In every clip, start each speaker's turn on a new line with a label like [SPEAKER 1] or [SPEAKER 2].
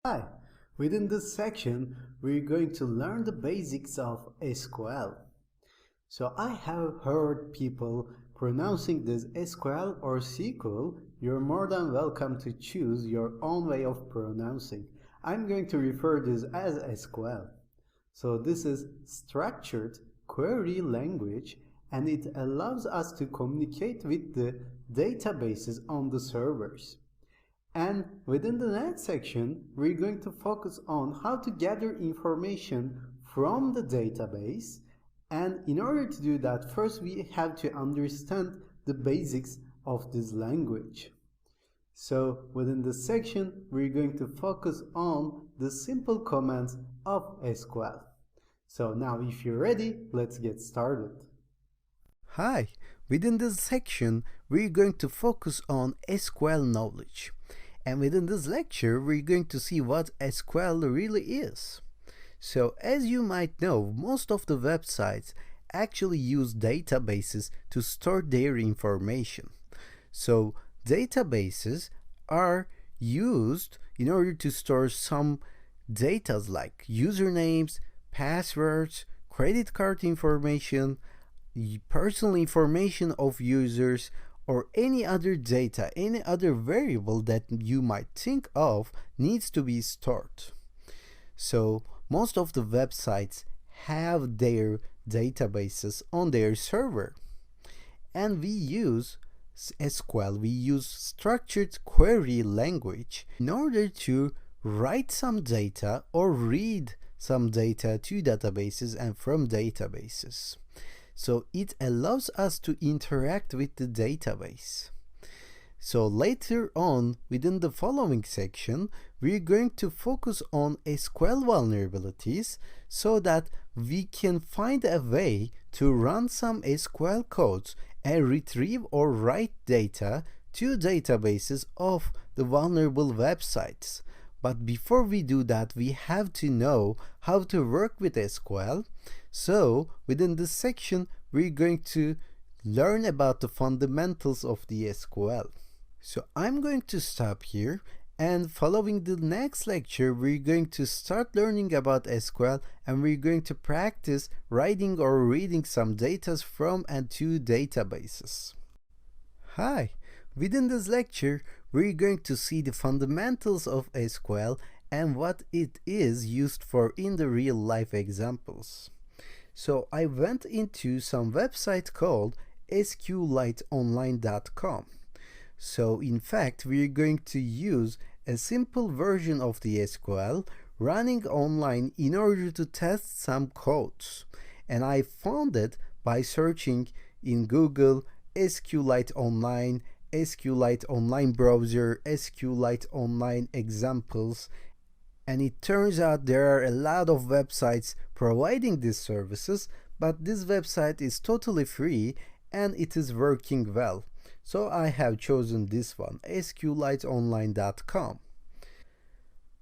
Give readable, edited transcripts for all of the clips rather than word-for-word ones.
[SPEAKER 1] Hi, within this section, we're going to learn the basics of SQL. So I have heard people pronouncing this SQL or SQL. You're more than welcome to choose your own way of pronouncing. I'm going to refer this as SQL. So this is structured query language, and it allows us to communicate with the databases on the servers. And within the next section, we're going to focus on how to gather information from the database. And in order to do that, first we have to understand the basics of this language. So within this section, we're going to focus on the simple commands of SQL. So now if you're ready, let's get started.
[SPEAKER 2] Hi, within this section, we're going to focus on SQL knowledge. And within this lecture, we're going to see what SQL really is. So as you might know, most of the websites actually use databases to store their information. So databases are used in order to store some data like usernames, passwords, credit card information, personal information of users, or any other data, any other variable that you might think of needs to be stored. So most of the websites have their databases on their server. And we use SQL, we use structured query language in order to write some data or read some data to databases and from databases. So it allows us to interact with the database. So later on, within the following section, we're going to focus on SQL vulnerabilities so that we can find a way to run some SQL codes and retrieve or write data to databases of the vulnerable websites. But before we do that, we have to know how to work with SQL. So within this section, we're going to learn about the fundamentals of the SQL. So I'm going to stop here, and following the next lecture, we're going to start learning about SQL, and we're going to practice writing or reading some data from and to databases. Hi! Within this lecture, we're going to see the fundamentals of SQL and what it is used for in the real life examples. So I went into some website called SQLiteOnline.com. So in fact, we're going to use a simple version of the SQL running online in order to test some codes. And I found it by searching in Google SQLite Online, SQLite Online Browser, SQLite Online Examples, and it turns out there are a lot of websites providing these services, but this website is totally free and it is working well. So I have chosen this one, SQLiteOnline.com.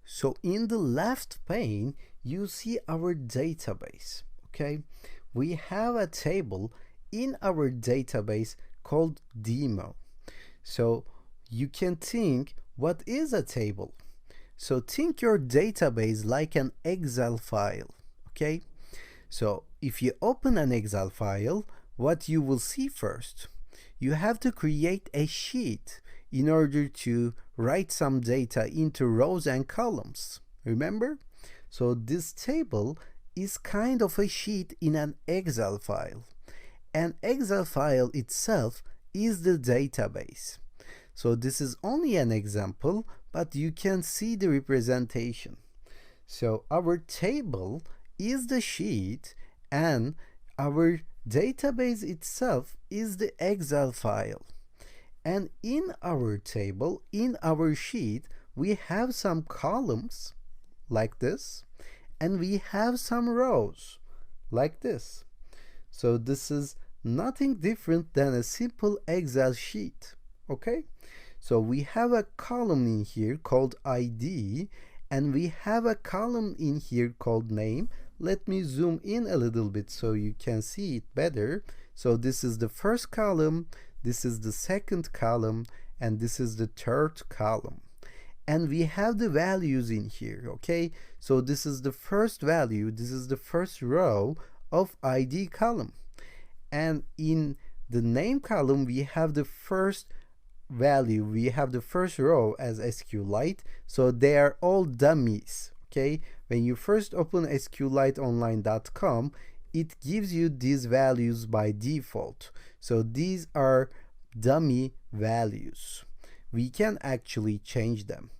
[SPEAKER 2] So in the left pane, you see our database, okay? We have a table in our database called demo. So you can think, what is a table? So think your database like an Excel file, okay? So if you open an Excel file, what you will see first? You have to create a sheet in order to write some data into rows and columns. Remember? So this table is kind of a sheet in an Excel file. An Excel file itself is the database. So this is only an example, but you can see the representation. So our table is the sheet and our database itself is the Excel file. And in our table, in our sheet, we have some columns like this, and we have some rows like this. So this is nothing different than a simple Excel sheet, okay? So we have a column in here called ID, and we have a column in here called name. Let me zoom in a little bit so you can see it better. So this is the first column, this is the second column, and this is the third column. and we have the values in here, okay? So this is the first value, this is the first row of ID column. And in the name column, we have the first value, we have the first row as SQLite, so they are all dummies, okay? When you first open SQLiteonline.com, it gives you these values by default. So these are dummy values. We can actually change them.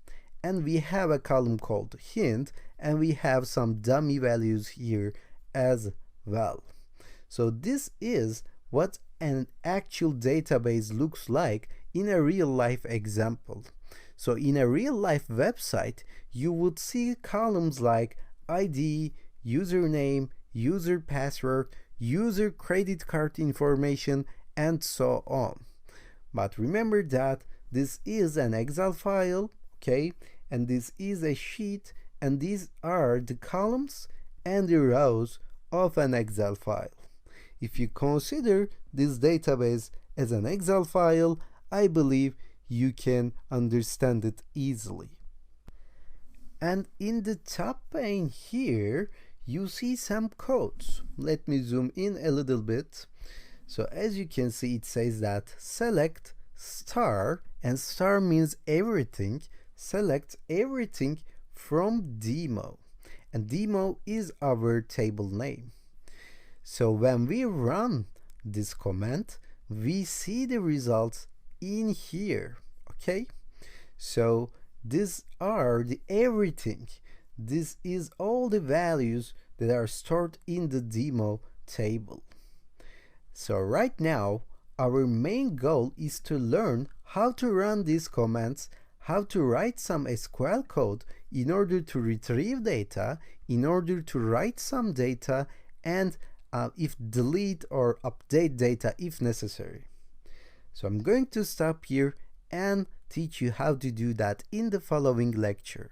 [SPEAKER 2] And we have a column called hint, and we have some dummy values here as well. So this is what an actual database looks like in a real life example. So in a real life website, you would see columns like ID, username, user password, user credit card information, and so on. But remember that this is an Excel file, okay? And this is a sheet, and these are the columns and the rows of an Excel file. If you consider this database as an Excel file, I believe you can understand it easily. And in the top pane here, you see some codes. Let me zoom in a little bit. So as you can see, it says that select star, and star means everything. Select everything from demo, and demo is our table name. So when we run this command, we see the results in here, okay? So these are the everything. This is all the values that are stored in the demo table. So right now, our main goal is to learn how to run these commands, how to write some SQL code in order to retrieve data, in order to write some data, and if delete or update data if necessary. So I'm going to stop here and teach you how to do that in the following lecture.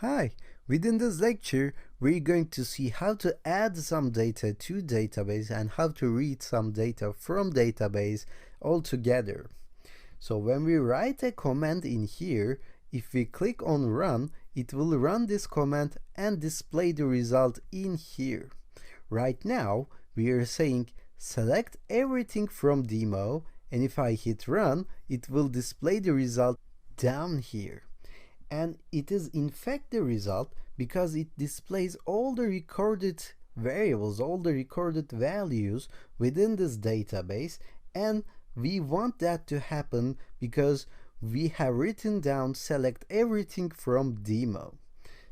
[SPEAKER 2] Hi, within this lecture, we're going to see how to add some data to database and how to read some data from database all together. So when we write a command in here, if we click on run, it will run this command and display the result in here. Right now, we are saying select everything from demo, and if I hit run, it will display the result down here. And it is in fact the result because it displays all the recorded variables, all the recorded values within this database, and we want that to happen because we have written down select everything from demo.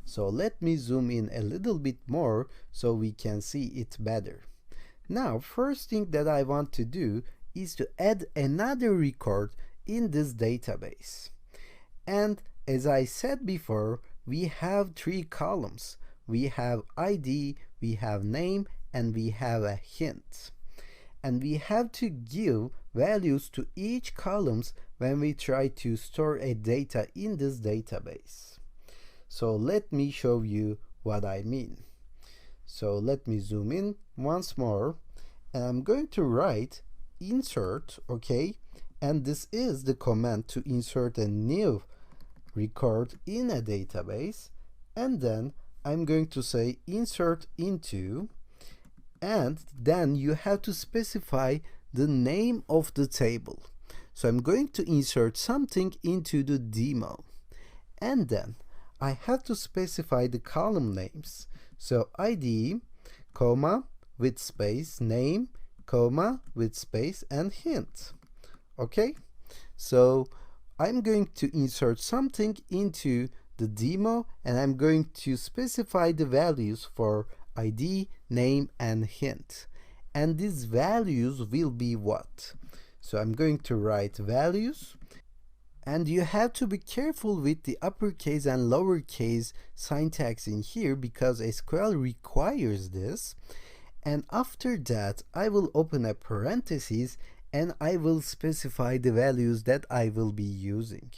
[SPEAKER 2] So let me zoom in a little bit more so we can see it better. Now, first thing that I want to do is to add another record in this database. And as I said before, we have three columns. We have ID, we have name, and we have a hint. And we have to give values to each columns when we try to store a data in this database. So let me show you what I mean. So let me zoom in once more, and I'm going to write insert, okay? And this is the command to insert a new record in a database, and then I'm going to say insert into, and then you have to specify the name of the table. So I'm going to insert something into the demo, and then I have to specify the column names. So ID, comma, with space, name, comma, with space, and hint. Okay? So I'm going to insert something into the demo, and I'm going to specify the values for ID, name, and hint. And these values will be what? So I'm going to write values, and you have to be careful with the uppercase and lowercase syntax in here because SQL requires this. And after that, I will open a parenthesis and I will specify the values that I will be using.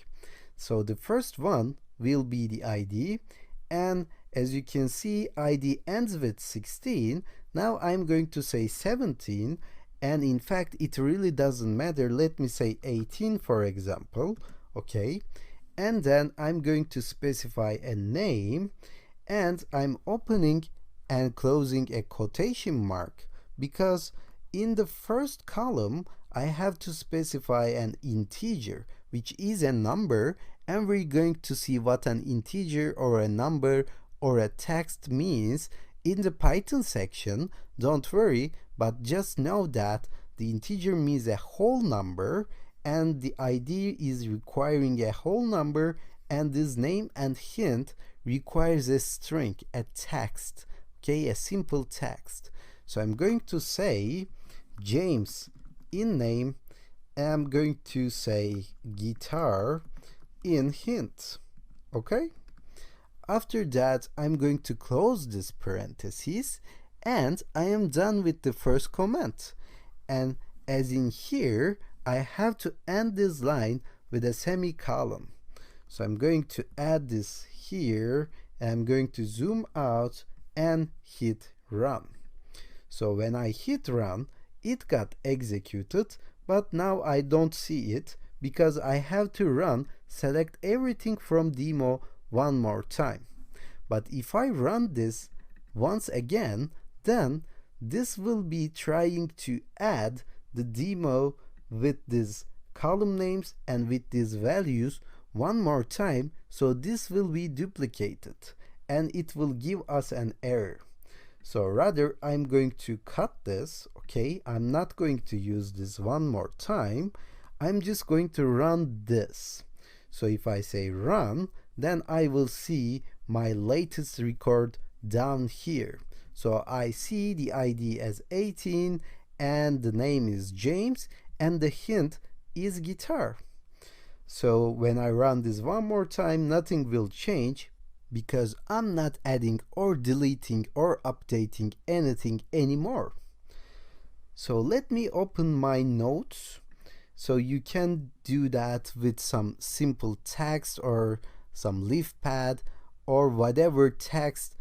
[SPEAKER 2] So the first one will be the ID, and as you can see, ID ends with 16. Now I'm going to say 17, and in fact it really doesn't matter. Let me say 18 for example, okay? and then I'm going to specify a name, and I'm opening and closing a quotation mark because in the first column I have to specify an integer, which is a number, and we're going to see what an integer or a number or a text means in the Python section. Don't worry, but just know that the integer means a whole number, and the ID is requiring a whole number, and this name and hint requires a string, a text, okay, a simple text. So I'm going to say James in name, and I'm going to say guitar in hint, okay? After that, I'm going to close this parenthesis, and I am done with the first comment. And as in here, I have to end this line with a semicolon. So I'm going to add this here, and I'm going to zoom out and hit run. So when I hit run, it got executed, but now I don't see it because I have to run select everything from demo one more time. But if I run this once again, then this will be trying to add the demo with these column names and with these values one more time, so this will be duplicated and it will give us an error. So rather I'm going to cut this, okay? I'm not going to use this one more time. I'm just going to run this. So if I say run, then I will see my latest record down here. So I see the ID as 18 and the name is James and the hint is guitar. So when I run this one more time, nothing will change because I'm not adding or deleting or updating anything anymore. So let me open my notes. So you can do that with some simple text or some leaf pad or whatever text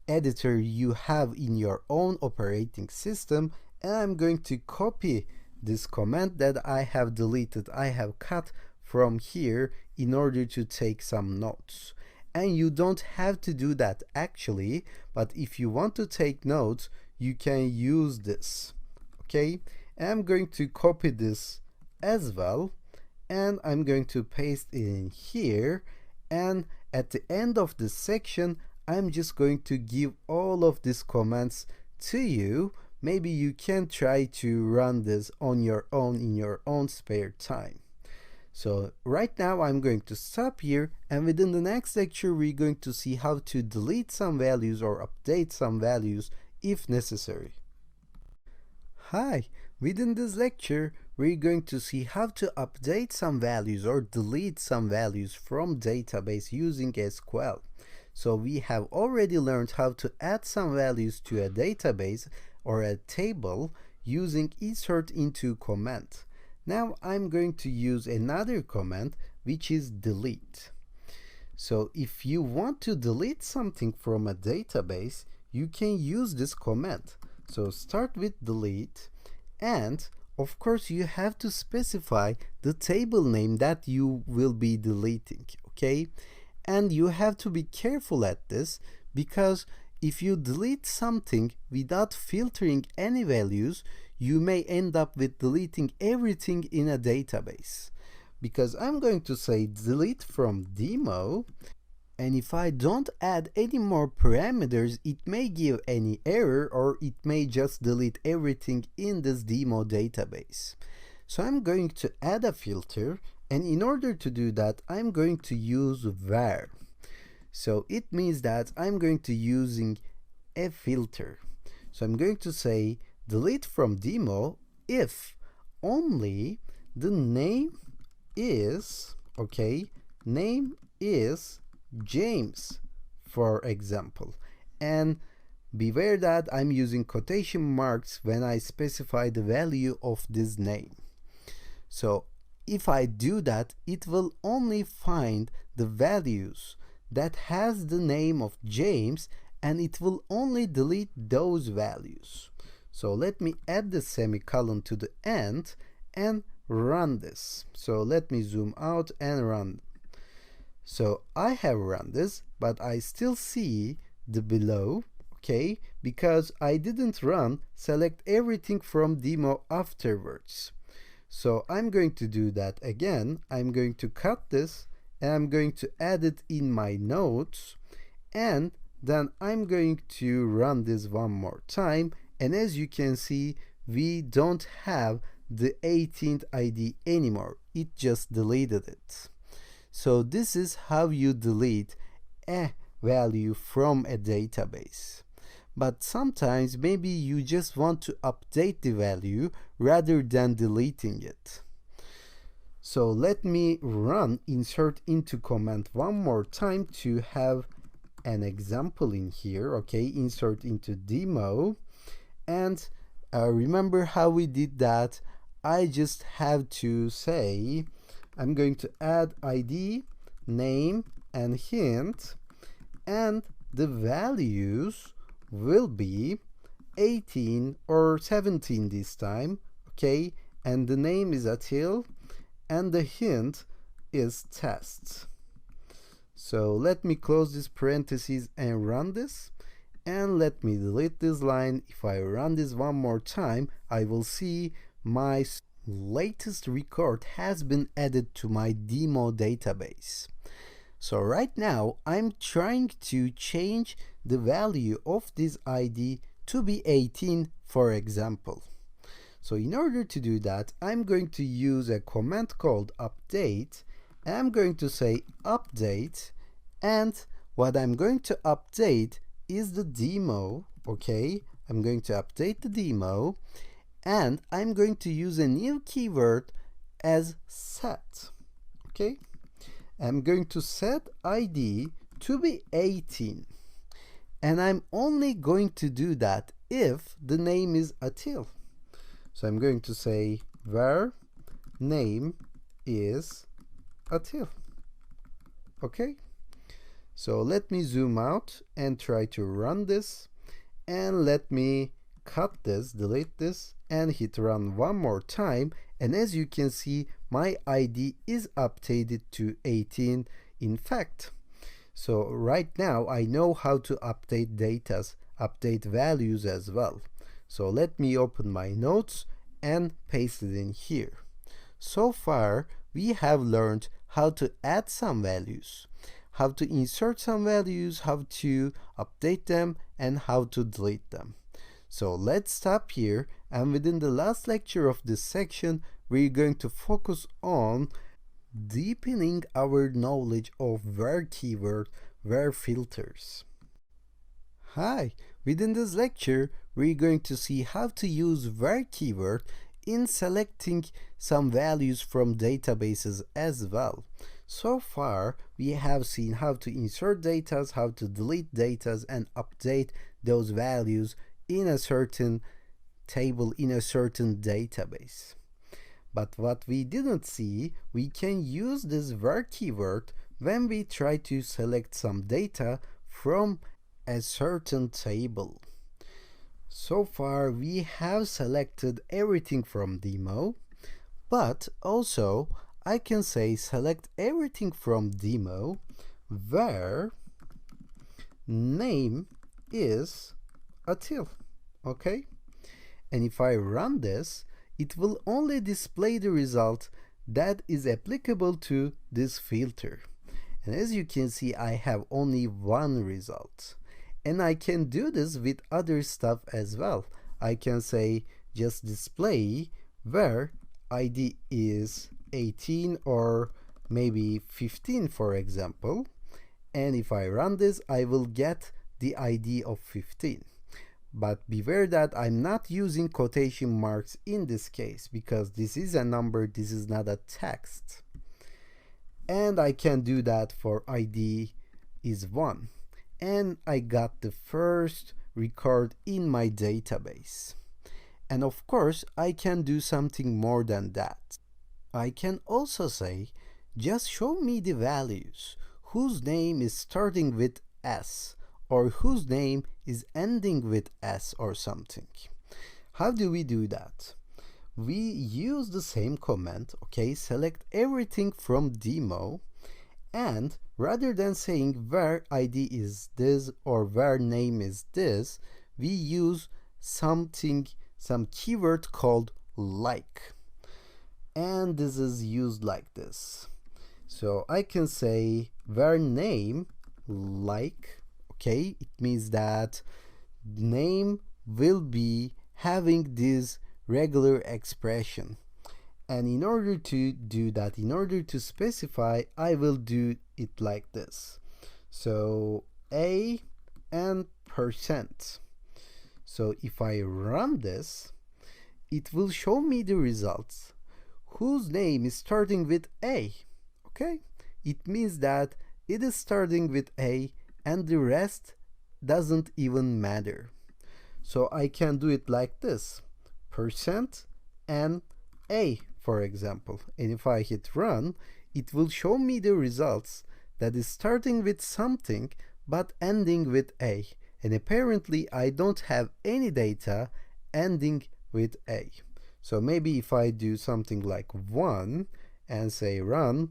[SPEAKER 2] editor you have in your own operating system, and I'm going to copy this comment that I have deleted, I have cut from here in order to take some notes. And you don't have to do that actually, but if you want to take notes, you can use this, okay? And I'm going to copy this as well, and I'm going to paste it in here, and at the end of this section I'm just going to give all of these comments to you. Maybe you can try to run this on your own in your own spare time. So right now I'm going to stop here, and within the next lecture we're going to see how to delete some values or update some values if necessary. Hi, within this lecture we're going to see how to update some values or delete some values from database using SQL. So we have already learned how to add some values to a database or a table using insert into command. Now I'm going to use another command, which is delete. So if you want to delete something from a database, you can use this command. So start with delete, and of course you have to specify the table name that you will be deleting, okay? And you have to be careful at this, because if you delete something without filtering any values, you may end up with deleting everything in a database. Because I'm going to say delete from demo, and if I don't add any more parameters, it may give any error, or it may just delete everything in this demo database. So I'm going to add a filter, and in order to do that, I'm going to use var. So it means that I'm going to using a filter. So I'm going to say delete from demo if only the name is, okay, name is James, for example. And beware that I'm using quotation marks when I specify the value of this name. So if I do that, it will only find the values that has the name of James, and it will only delete those values. So let me add the semicolon to the end and run this. So let me zoom out and run. So I have run this, but I still see the below, okay, because I didn't run select everything from demo afterwards. So I'm going to do that again. I'm going to cut this and I'm going to add it in my notes, and then I'm going to run this one more time, and as you can see, we don't have the 18th ID anymore. It just deleted it. So this is how you delete a value from a database. But sometimes maybe you just want to update the value rather than deleting it. So let me run insert into command one more time to have an example in here. Okay, insert into demo, and remember how we did that. I just have to say I'm going to add ID, name, and hint, and the values will be 18 or 17 this time, okay, and the name is Atil, and the hint is tests. So let me close this parentheses and run this, and let me delete this line. If I run this one more time, I will see my latest record has been added to my demo database. So right now I'm trying to change the value of this ID to be 18, for example. So in order to do that, I'm going to use a command called update. I'm going to say update, and what I'm going to update is the demo, okay? I'm going to update the demo, and I'm going to use a new keyword as set, okay? I'm going to set ID to be 18, and I'm only going to do that if the name is Atil. So I'm going to say var name is Atil, okay? So let me zoom out and try to run this, and let me cut this, delete this, and hit run one more time, and as you can see, my ID is updated to 18 in fact. So right now I know how to update data, update values as well. So let me open my notes and paste it in here. So far we have learned how to add some values, how to insert some values, how to update them, and how to delete them. So let's stop here, and within the last lecture of this section, we're going to focus on deepening our knowledge of where keyword, where filters. Hi, within this lecture, we're going to see how to use where keyword in selecting some values from databases as well. So far, we have seen how to insert data, how to delete data, and update those values in a certain table, in a certain database. But what we didn't see, we can use this where keyword when we try to select some data from a certain table. So far, we have selected everything from demo, but also I can say select everything from demo where name is Atil, okay? And if I run this, it will only display the result that is applicable to this filter. And as you can see, I have only one result. And I can do this with other stuff as well. I can say just display where ID is 18 or maybe 15, for example. And if I run this, I will get the ID of 15. But beware that I'm not using quotation marks in this case, because this is a number, this is not a text. And I can do that for ID is 1. And I got the first record in my database. And of course, I can do something more than that. I can also say, just show me the values whose name is starting with S, or whose name is ending with S or something. How do we do that? We use the same command, okay, select everything from demo, And rather than saying var ID is this or var name is this, we use some keyword called like. And this is used like this. So I can say var name like, okay, it means that name will be having this regular expression. And in order to do that, in order to specify, I will do it like this. So a and percent. So if I run this, it will show me the results whose name is starting with A. Okay? It means that it is starting with A and the rest doesn't even matter. So I can do it like this. Percent and A, for example. And if I hit run, it will show me the results that is starting with something but ending with A. And apparently I don't have any data ending with A. So maybe if I do something like 1 and say run,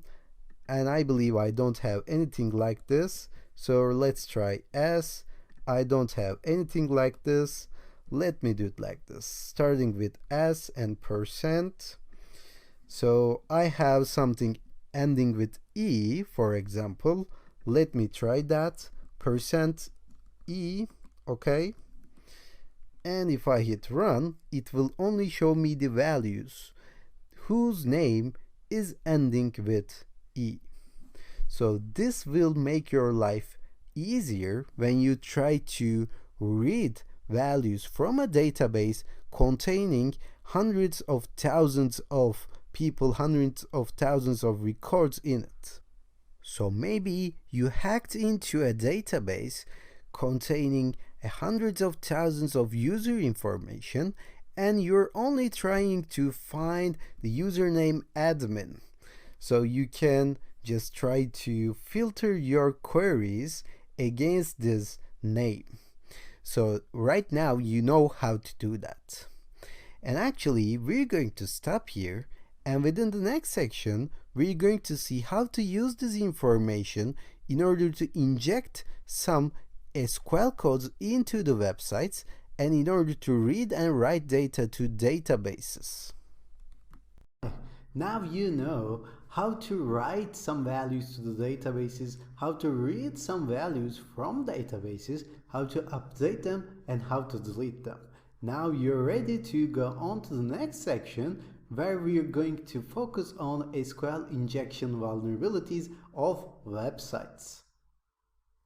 [SPEAKER 2] and I believe I don't have anything like this. So let's try S. I don't have anything like this. Let me do it like this, starting with S and percent. So I have something ending with E, for example. Let me try that. Percent E, okay. And if I hit run, it will only show me the values whose name is ending with E. So this will make your life easier when you try to read values from a database containing hundreds of thousands of people, hundreds of thousands of records in it. So maybe you hacked into a database containing hundreds of thousands of user information and you're only trying to find the username admin. So you can just try to filter your queries against this name. So right now you know how to do that. And actually we're going to stop here, and within the next section we're going to see how to use this information in order to inject some SQL codes into the websites and in order to read and write data to databases.
[SPEAKER 1] Now you know how to write some values to the databases, how to read some values from databases, how to update them, and how to delete them. Now you're ready to go on to the next section where we are going to focus on SQL injection vulnerabilities of websites.